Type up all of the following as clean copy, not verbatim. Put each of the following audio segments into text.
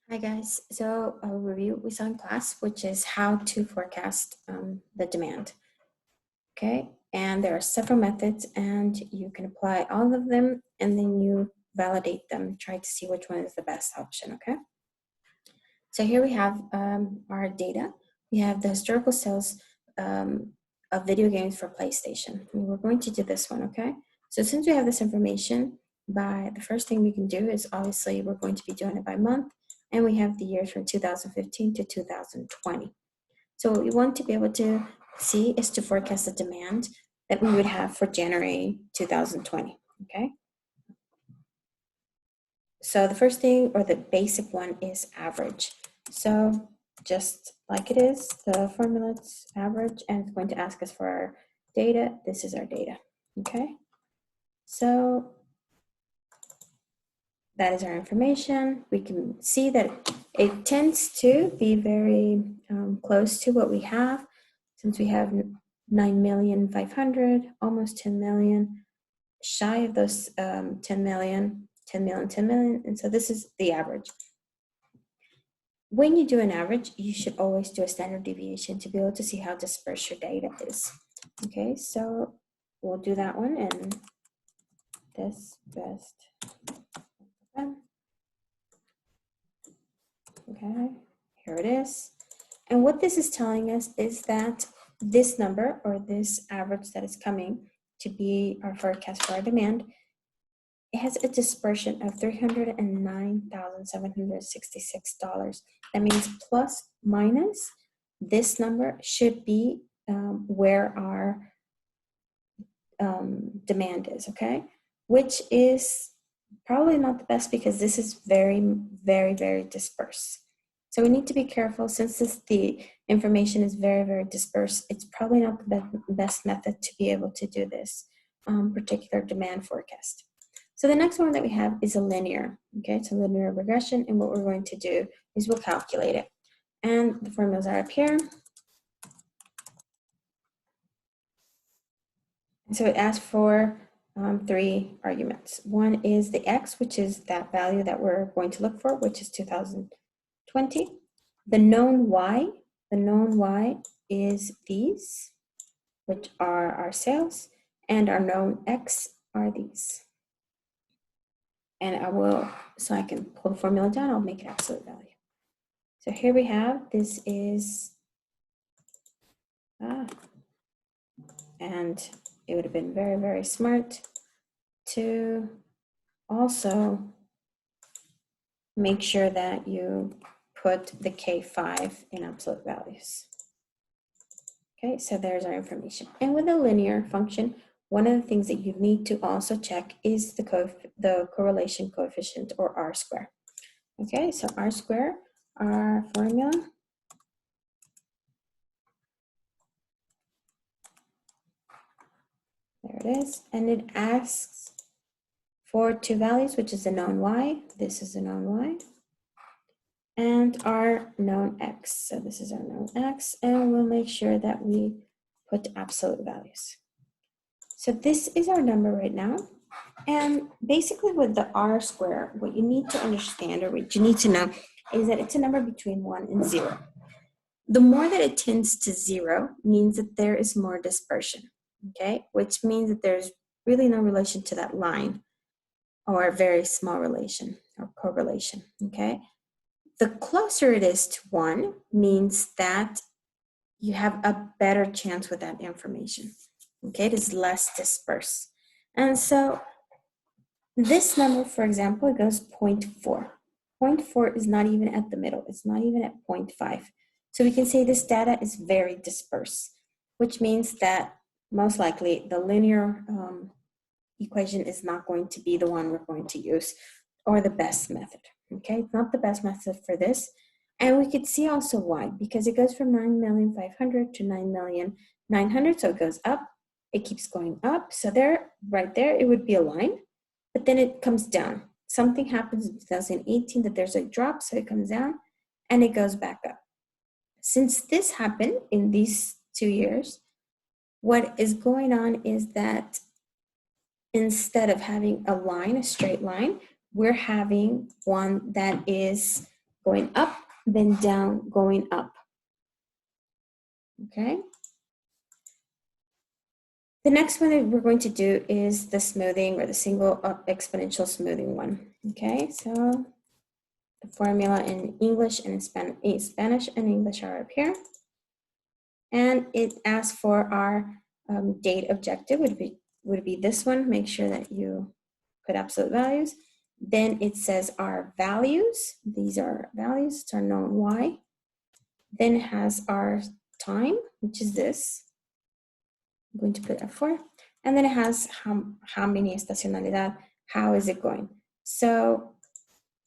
Hi guys, so a review we saw in class, which is how to forecast the demand. Okay, and there are several methods and you can apply all of them and then you validate them, try to see which one is the best option, okay? So here we have our data. We have the historical sales of video games for PlayStation. And we're going to do this one, okay? So since we have this information, the first thing we can do is obviously we're going to be doing it by month, and we have the years from 2015 to 2020. So what we want to be able to see is to forecast the demand that we would have for January 2020, okay? So the first thing, or the basic one, is average. So just like it is, the formula's average, and it's going to ask us for our data. This is our data, okay? So that is our information. We can see that it tends to be very close to what we have, since we have 9,500,000, almost 10 million, shy of those 10 million, 10 million, 10 million, and so this is the average. When you do an average, you should always do a standard deviation to be able to see how dispersed your data is. Okay, so we'll do that one, and this best. Okay, here it is. And what this is telling us is that this number, or this average that is coming to be our forecast for our demand, it has a dispersion of $309,766. That means plus minus this number should be where our demand is, okay? Which is probably not the best because this is very, very, very dispersed. So we need to be careful since the information is very, very dispersed. It's probably not the best method to be able to do this particular demand forecast. So the next one that we have is a linear, okay? It's a linear regression, and what we're going to do is we'll calculate it. And the formulas are up here. So it asks for three arguments. One is the X, which is that value that we're going to look for, which is 2020. The known Y is these, which are our sales, and our known X are these. And so I can pull the formula down, I'll make it absolute value. So here we have, this is, and it would have been very, very smart to also make sure that you put the K5 in absolute values. Okay, so there's our information. And with a linear function, one of the things that you need to also check is the correlation coefficient, or R square. Okay, so R square, our formula, there it is, and it asks for two values, which is a known Y, this is a known Y, and our known X. So this is our known X, and we'll make sure that we put absolute values. So this is our number right now. And basically with the R square, what you need to understand, or what you need to know, is that it's a number between 1 and 0. The more that it tends to 0 means that there is more dispersion, okay? Which means that there's really no relation to that line, or a very small relation or correlation, okay? The closer it is to 1 means that you have a better chance with that information, okay? It is less dispersed. And so this number, for example, it goes 0.4. 0.4 is not even at the middle. It's not even at 0.5. So we can say this data is very dispersed, which means that most likely the linear equation is not going to be the one we're going to use, or the best method, okay? It's not the best method for this. And we could see also why, because it goes from 9,500,000 to 9,900,000, so it goes up, it keeps going up. So there, right there, it would be a line, but then it comes down. Something happens in 2018 that there's a drop, so it comes down and it goes back up. Since this happened in these 2 years, what is going on is that instead of having a line, a straight line, we're having one that is going up, then down, going up. Okay. The next one that we're going to do is the smoothing or the single exponential smoothing one. Okay, so the formula in English and in Spanish and English are up here. And it asks for our date objective, would be this one. Make sure that you put absolute values. Then it says our values. These are values, it's our known y. Then it has our time, which is this. I'm going to put F4. And then it has how many estacionalidad, how is it going? So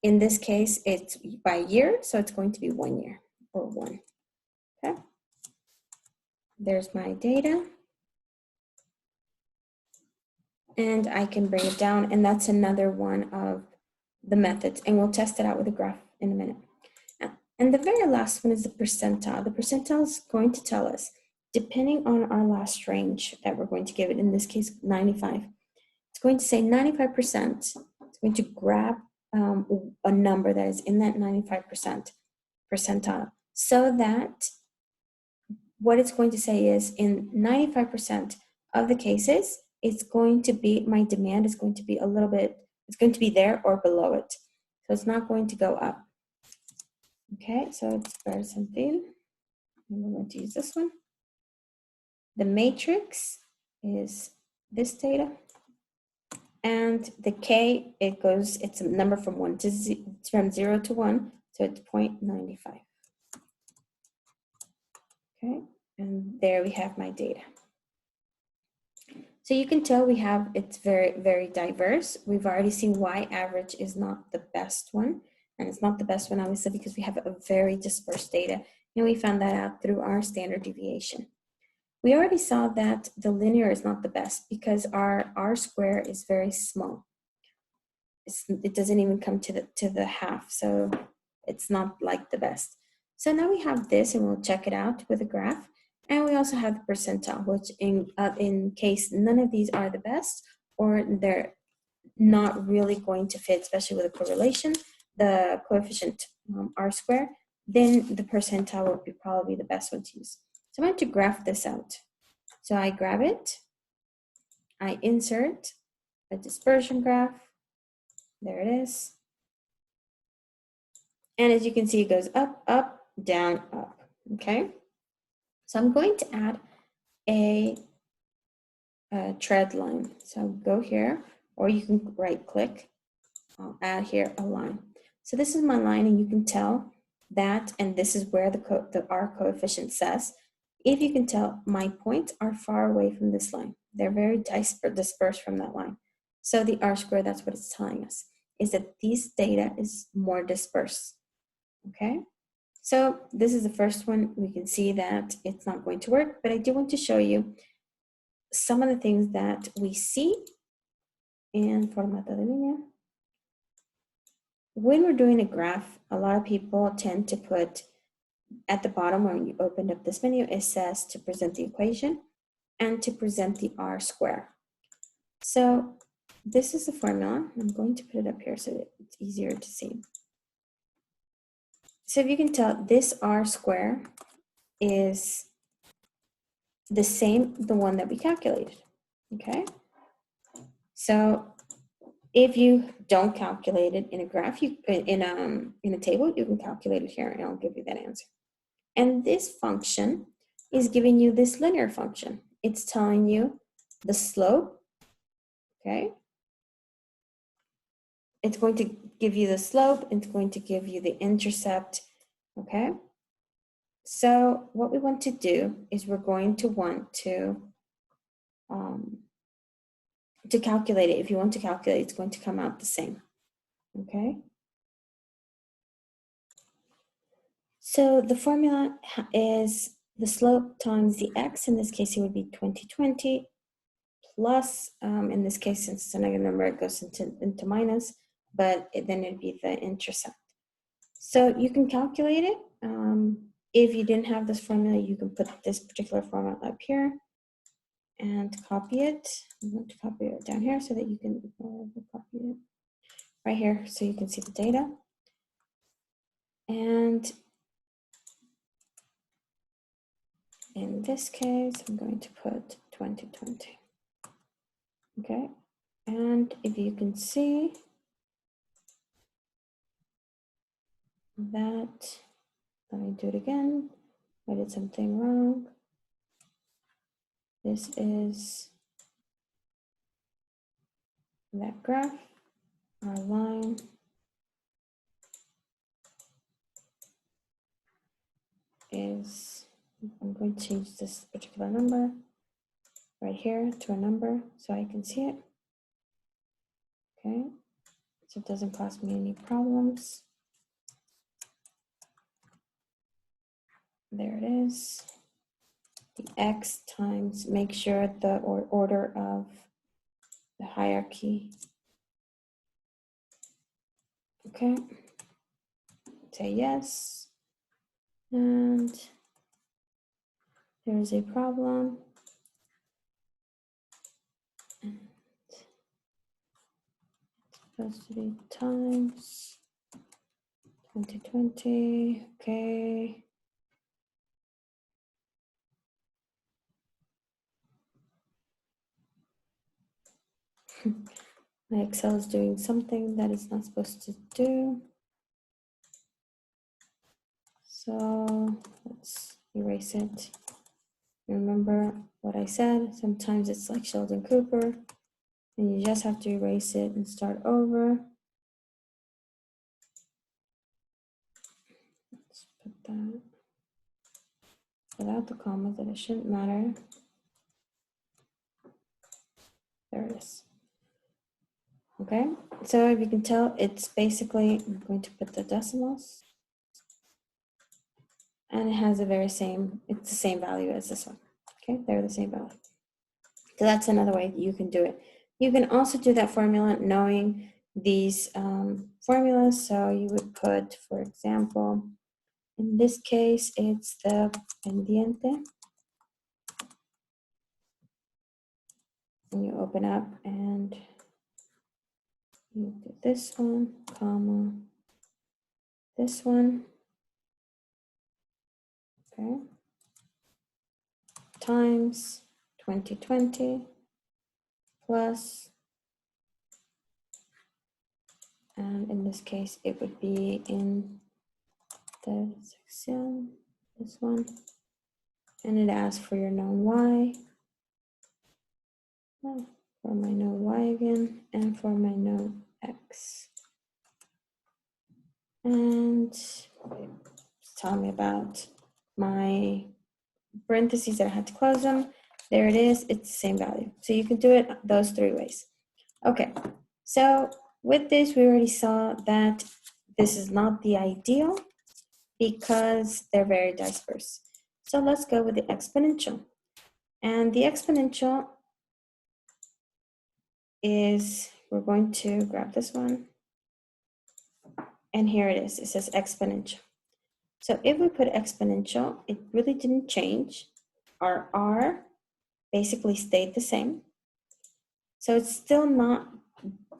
in this case, it's by year, so it's going to be 1 year or 1. Okay. There's my data. And I can bring it down, and that's another one of the methods, and we'll test it out with a graph in a minute. And the very last one is the percentile. The percentile is going to tell us, depending on our last range that we're going to give it, in this case, 95. It's going to say 95%. It's going to grab a number that is in that 95% percentile, so that what it's going to say is in 95% of the cases, it's going to be, my demand is going to be a little bit, it's going to be there or below it. So it's not going to go up. Okay, so it's percentile, and we're going to use this one. The matrix is this data. And the K, it's a number from 0 to 1, so it's 0.95. Okay, and there we have my data. So you can tell it's very, very diverse. We've already seen Y average is not the best one. And it's not the best one, obviously, because we have a very dispersed data. And we found that out through our standard deviation. We already saw that the linear is not the best because our R square is very small. It doesn't even come to the half, so it's not like the best. So now we have this, and we'll check it out with a graph. And we also have the percentile, which in case none of these are the best, or they're not really going to fit, especially with a correlation, the coefficient R square, then the percentile would be probably the best one to use. So I'm going to graph this out. So I grab it, I insert a dispersion graph. There it is. And as you can see, it goes up, up, down, up. Okay. So I'm going to add a tread line. So go here, or you can right click. I'll add here a line. So this is my line, and you can tell that, and this is where the R coefficient says. If you can tell, my points are far away from this line. They're very dispersed from that line. So the R square, that's what it's telling us, is that these data is more dispersed. Okay. So this is the first one. We can see that it's not going to work, but I do want to show you some of the things that we see in Formato de Línea. When we're doing a graph, a lot of people tend to put at the bottom, when you opened up this menu, it says to present the equation and to present the R square. So this is the formula. I'm going to put it up here so that it's easier to see. So if you can tell, this R square is the same, the one that we calculated, okay? So if you don't calculate it in a graph, in a table, you can calculate it here, and I'll give you that answer. And this function is giving you this linear function. It's telling you the slope, okay? It's going to give you the slope, it's going to give you the intercept, okay? So what we want to do is we're going to want to calculate it. If you want to calculate, it's going to come out the same, okay? So the formula is the slope times the x. In this case, it would be 2020 plus, in this case, since it's a negative number, it goes into minus, but then it'd be the intercept. So you can calculate it. If you didn't have this formula, you can put this particular formula up here and copy it. I'm going to copy it down here so that you can copy it right here so you can see the data. And in this case, I'm going to put 2020. Okay, and if you can see that, let me do it again. I did something wrong. This is that graph, our line. Is, I'm going to change this particular number right here to a number so I can see it. Okay, so it doesn't cause me any problems. There it is. The X times, make sure the order of the hierarchy. Okay, say yes. And there is a problem. And it's supposed to be times 2020. Okay. My Excel is doing something that it's not supposed to do. So let's erase it. Remember what I said, sometimes it's like Sheldon Cooper and you just have to erase it and start over. Let's put that without the comma, that it shouldn't matter. There it is. Okay, so if you can tell, it's basically, I'm going to put the decimals. And it has the very same, it's the same value as this one. Okay, they're the same value. So that's another way you can do it. You can also do that formula knowing these formulas. So you would put, for example, in this case, it's the pendiente. And you open up and you do this one, comma, this one. Okay. Times 2020 plus, and in this case, it would be in the section, this one, and it asks for your known y, for my known y again, and for my known x. And tell me about my parentheses that I had to close them. There it is, it's the same value. So you can do it those three ways. Okay, so with this, we already saw that this is not the ideal because they're very dispersed. So let's go with the exponential. And the exponential is, we're going to grab this one. And here it is, it says exponential. So if we put exponential, it really didn't change. Our R basically stayed the same. So it's still not,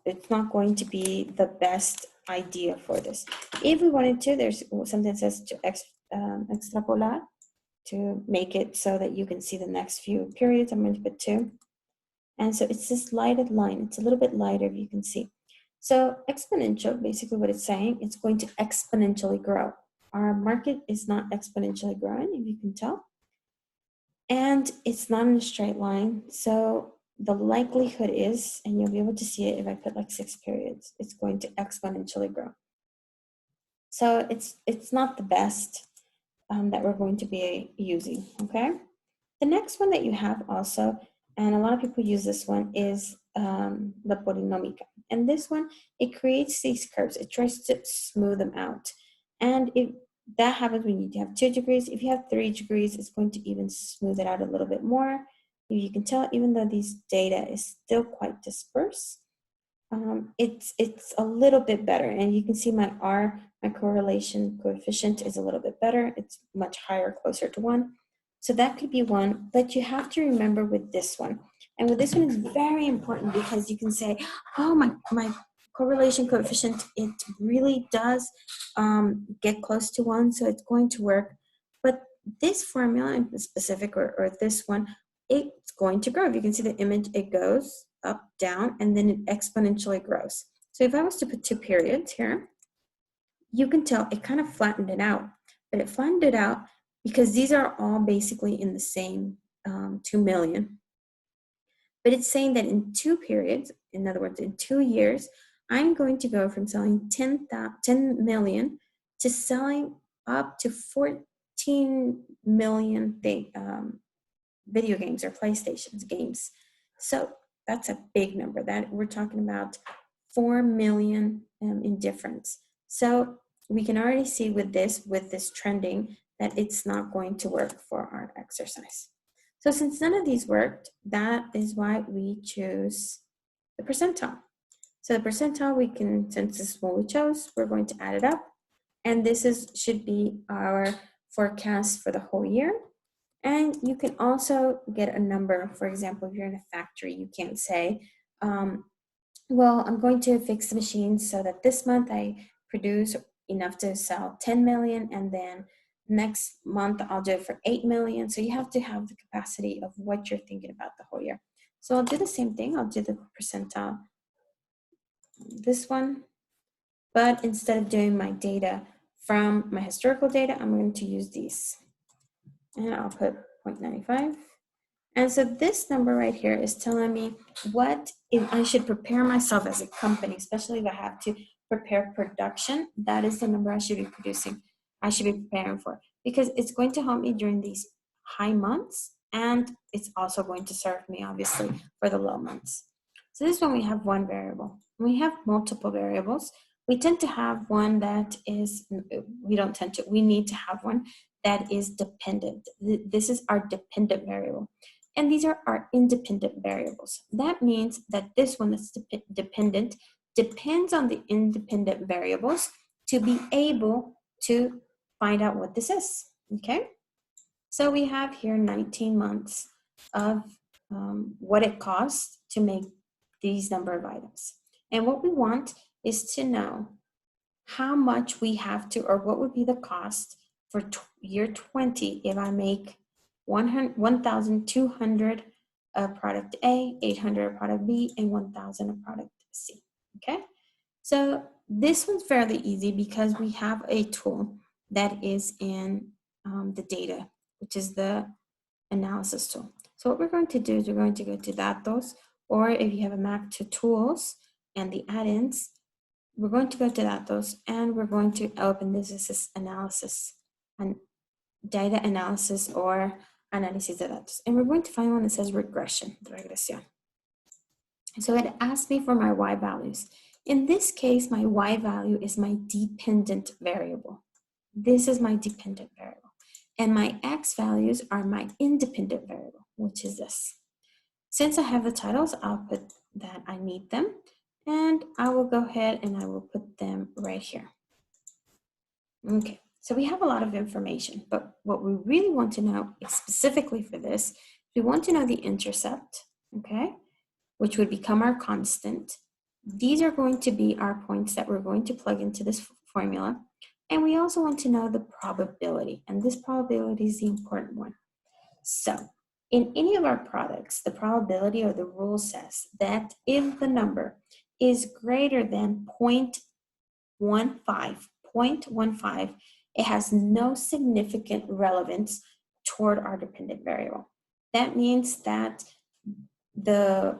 it's not going to be the best idea for this. If we wanted to, there's something that says to extrapolar, to make it so that you can see the next few periods. I'm going to put 2. And so it's this lighted line. It's a little bit lighter, if you can see. So exponential, basically what it's saying, it's going to exponentially grow. Our market is not exponentially growing, if you can tell. And it's not in a straight line. So the likelihood is, and you'll be able to see it if I put like 6 periods, it's going to exponentially grow. So it's not the best that we're going to be using, okay? The next one that you have also, and a lot of people use this one, is the polinómica. And this one, it creates these curves. It tries to smooth them out. And if that happens when you have 2 degrees, if you have 3 degrees, it's going to even smooth it out a little bit more. You can tell, even though these data is still quite dispersed, it's a little bit better. And you can see my R, my correlation coefficient is a little bit better. It's much higher, closer to 1. So that could be one, but you have to remember with this one. And with this one, it's very important because you can say, oh, my correlation coefficient, it really does get close to 1, so it's going to work. But this formula in specific, or this one, it's going to grow. If you can see the image, it goes up, down, and then it exponentially grows. So if I was to put 2 periods here, you can tell it kind of flattened it out. But it flattened it out because these are all basically in the same 2 million. But it's saying that in 2 periods, in other words, in 2 years, I'm going to go from selling 10 million to selling up to 14 million video games or PlayStation games. So that's a big number. That we're talking about 4 million in difference. So we can already see with this trending that it's not going to work for our exercise. So since none of these worked, that is why we choose the percentile. So the percentile, we can, since this is what we chose, we're going to add it up. And this should be our forecast for the whole year. And you can also get a number. For example, if you're in a factory, you can't say, well, I'm going to fix the machines so that this month I produce enough to sell 10 million, and then next month I'll do it for 8 million. So you have to have the capacity of what you're thinking about the whole year. So I'll do the same thing. I'll do the percentile, this one, but instead of doing my data from my historical data, I'm going to use these. And I'll put 0.95. And so this number right here is telling me what if I should prepare myself as a company, especially if I have to prepare production. That is the number I should be producing. I should be preparing for, because it's going to help me during these high months, and it's also going to serve me obviously for the low months. So this one, we have one variable. When we have multiple variables, we tend to have one that is, we need to have one that is dependent. This is our dependent variable. And these are our independent variables. That means that this one that's dependent depends on the independent variables to be able to find out what this is, okay? So we have here 19 months of what it costs to make these number of items. And what we want is to know how much we have to, or what would be the cost for year 20 if I make 1,200 of product A, 800 of product B, and 1,000 of product C, okay? So this one's fairly easy because we have a tool that is in the data, which is the analysis tool. So what we're going to do is we're going to go to Datos, or if you have a Mac, to Tools and the add-ins, we're going to go to Datos, and we're going to open this analysis and data analysis, or análisis de datos. And we're going to find one that says regresión. So it asks me for my Y values. In this case, my Y value is my dependent variable. This is my dependent variable. And my X values are my independent variable, which is this. Since I have the titles, I'll put that I need them. And I will go ahead and I will put them right here. Okay. So we have a lot of information, but what we really want to know is specifically for this, we want to know the intercept, okay, which would become our constant. These are going to be our points that we're going to plug into this formula. And we also want to know the probability, and this probability is the important one. So in any of our products, the probability or the rule says that if the number is greater than 0.15, it has no significant relevance toward our dependent variable. That means that the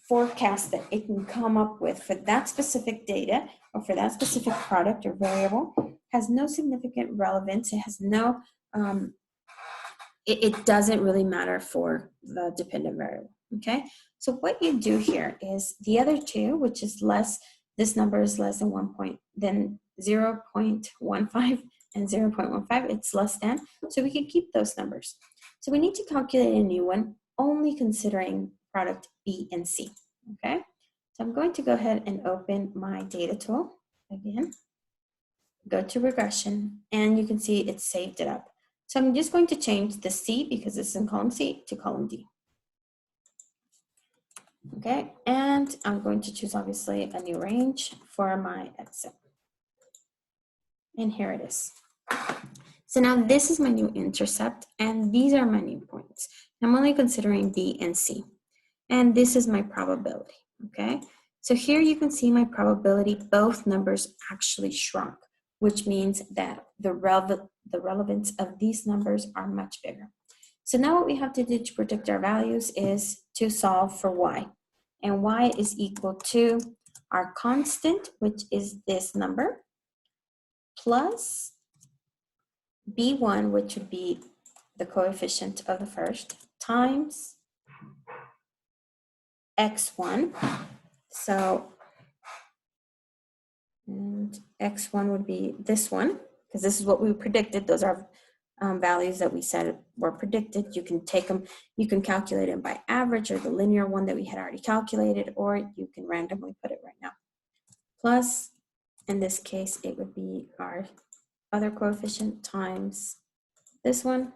forecast that it can come up with for that specific data or for that specific product or variable has no significant relevance. It has no, it doesn't really matter for the dependent variable, okay? So what you do here is the other two, which is less, this number is less than 0.15 and 0.15, it's less than, so we can keep those numbers. So we need to calculate a new one, only considering product B and C, okay? So I'm going to go ahead and open my data tool again, go to regression, and you can see it saved it up. So I'm just going to change the C, because it's in column C, to column D. Okay, and I'm going to choose obviously a new range for my exit. And here it is. So now this is my new intercept, and these are my new points. I'm only considering B and C. And this is my probability, okay? So here you can see my probability, both numbers actually shrunk, which means that the relevance of these numbers are much bigger. So now what we have to do to predict our values is to solve for y. And y is equal to our constant, which is this number, plus b1, which would be the coefficient of the first, times x1. So, and x1 would be this one, because this is what we predicted. Those are values that we said were predicted. You can take them, you can calculate them by average or the linear one that we had already calculated, or you can randomly put it right now. Plus, in this case, it would be our other coefficient times this one.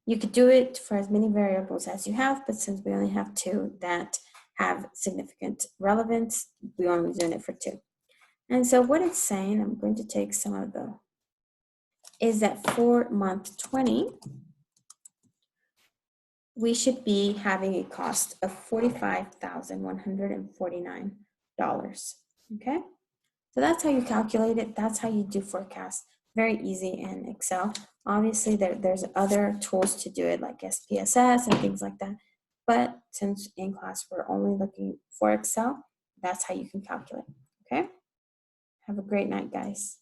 You could do it for as many variables as you have, but since we only have two that have significant relevance, we're only doing it for two. And so what it's saying, I'm going to take some of the, is that for month 20, we should be having a cost of $45,149. Okay? So that's how you calculate it. That's how you do forecast. Very easy in Excel. Obviously, there's other tools to do it, like SPSS and things like that. But since in class we're only looking for Excel, that's how you can calculate. Okay? Have a great night, guys.